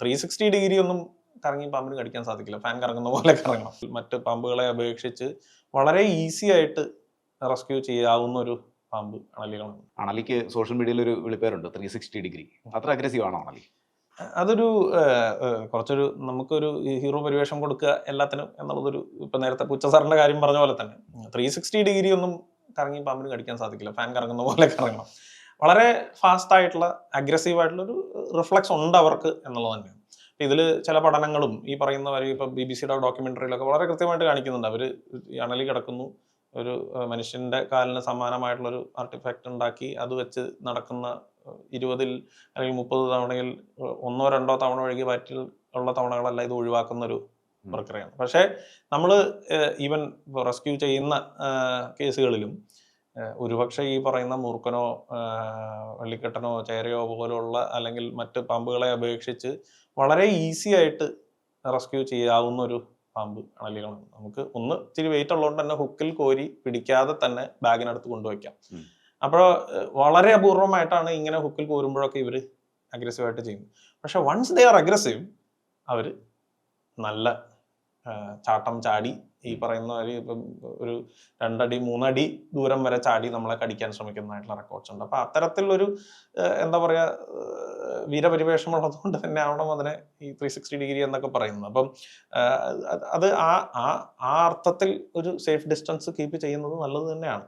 360 degree ഒന്നും കറങ്ങി പാമ്പിന് കടിക്കാൻ സാധിക്കില്ല. ഫാൻ കറങ്ങുന്ന പോലെ കറങ്ങണം. മറ്റ് പാമ്പുകളെ അപേക്ഷിച്ച് വളരെ ഈസി ആയിട്ട് റെസ്ക്യൂ ചെയ്യാവുന്ന ഒരു പാമ്പ് അണലികളാണ്. അണലിക്ക് സോഷ്യൽ മീഡിയയിൽ ഒരു വിളിപ്പേരുണ്ട് 360 ഡിഗ്രി. അത്ര അഗ്രസീവ് ആണോ അണലി? അതൊരു കുറച്ചൊരു നമുക്കൊരു ഹീറോ പരിവേഷം കൊടുക്കുക എല്ലാത്തിനും എന്നുള്ളതൊരു ഇപ്പൊ നേരത്തെ പുച്ച സാറിന്റെ കാര്യം പറഞ്ഞ പോലെ തന്നെ 360 ഡിഗ്രി ഒന്നും കറങ്ങി പാമ്പിന് കടിക്കാൻ സാധിക്കില്ല. ഫാൻ കറങ്ങുന്ന പോലെ കറങ്ങണം. വളരെ ഫാസ്റ്റ് ആയിട്ടുള്ള അഗ്രസീവ് ആയിട്ടുള്ള ഒരു റിഫ്ലക്സ് ഉണ്ട് അവർക്ക് എന്നുള്ളത് തന്നെയാണ്. ഇതിൽ ചില പഠനങ്ങളും ഈ പറയുന്ന വരെ ഇപ്പൊ BBC-യുടെ ഡോക്യുമെന്ററിയിലൊക്കെ വളരെ കൃത്യമായിട്ട് കാണിക്കുന്നുണ്ട്. അവര് ഈ അണലി കിടക്കുന്നു, ഒരു മനുഷ്യന്റെ കാലിന് സമാനമായിട്ടുള്ളൊരു ആർട്ടിഫാക്ട് ഉണ്ടാക്കി അത് വെച്ച് നടക്കുന്ന 20 അല്ലെങ്കിൽ 30 തവണയിൽ 1-2 തവണ ഒഴികെ വയറ്റിൽ ഉള്ള തവണകളല്ല ഇത് ഒഴിവാക്കുന്ന ഒരു പ്രക്രിയയാണ്. പക്ഷേ നമ്മൾ ഈവൻ റെസ്ക്യൂ ചെയ്യുന്ന കേസുകളിലും ഒരുപക്ഷെ ഈ പറയുന്ന മൂർഖനോ വെള്ളിക്കെട്ടനോ ചേരയോ പോലുള്ള അല്ലെങ്കിൽ മറ്റ് പാമ്പുകളെ അപേക്ഷിച്ച് വളരെ ഈസി ആയിട്ട് റെസ്ക്യൂ ചെയ്യാവുന്ന ഒരു പാമ്പ് അണലികളാണ്. നമുക്ക് ഒന്ന് ഇച്ചിരി വെയിറ്റ് ഉള്ളതുകൊണ്ട് തന്നെ ഹുക്കിൽ കോരി പിടിക്കാതെ തന്നെ ബാഗിനടുത്ത് കൊണ്ടുവയ്ക്കാം. അപ്പോൾ വളരെ അപൂർവമായിട്ടാണ് ഇങ്ങനെ ഹുക്കിൽ കോരുമ്പോഴൊക്കെ ഇവർ അഗ്രസീവായിട്ട് ചെയ്യുന്നത്. പക്ഷെ വൺസ് ദേ ആർ അഗ്രസീവ് അവർ നല്ല ചാട്ടം ചാടി ഈ പറയുന്ന ഇപ്പം ഒരു 2 അടി 3 അടി ദൂരം വരെ ചാടി നമ്മളെ കടിക്കാൻ ശ്രമിക്കുന്നതായിട്ടുള്ള റെക്കോർഡ്സ് ഉണ്ട്. അപ്പൊ അത്തരത്തിലൊരു എന്താ പറയാ വീരപരിവേഷമുള്ളത് കൊണ്ട് തന്നെ ആവണം അതിനെ ഈ 360 ഡിഗ്രി എന്നൊക്കെ പറയുന്നത്. അപ്പം അത് ആ അർത്ഥത്തിൽ ഒരു സേഫ് ഡിസ്റ്റൻസ് കീപ്പ് ചെയ്യുന്നത് നല്ലത് തന്നെയാണ്.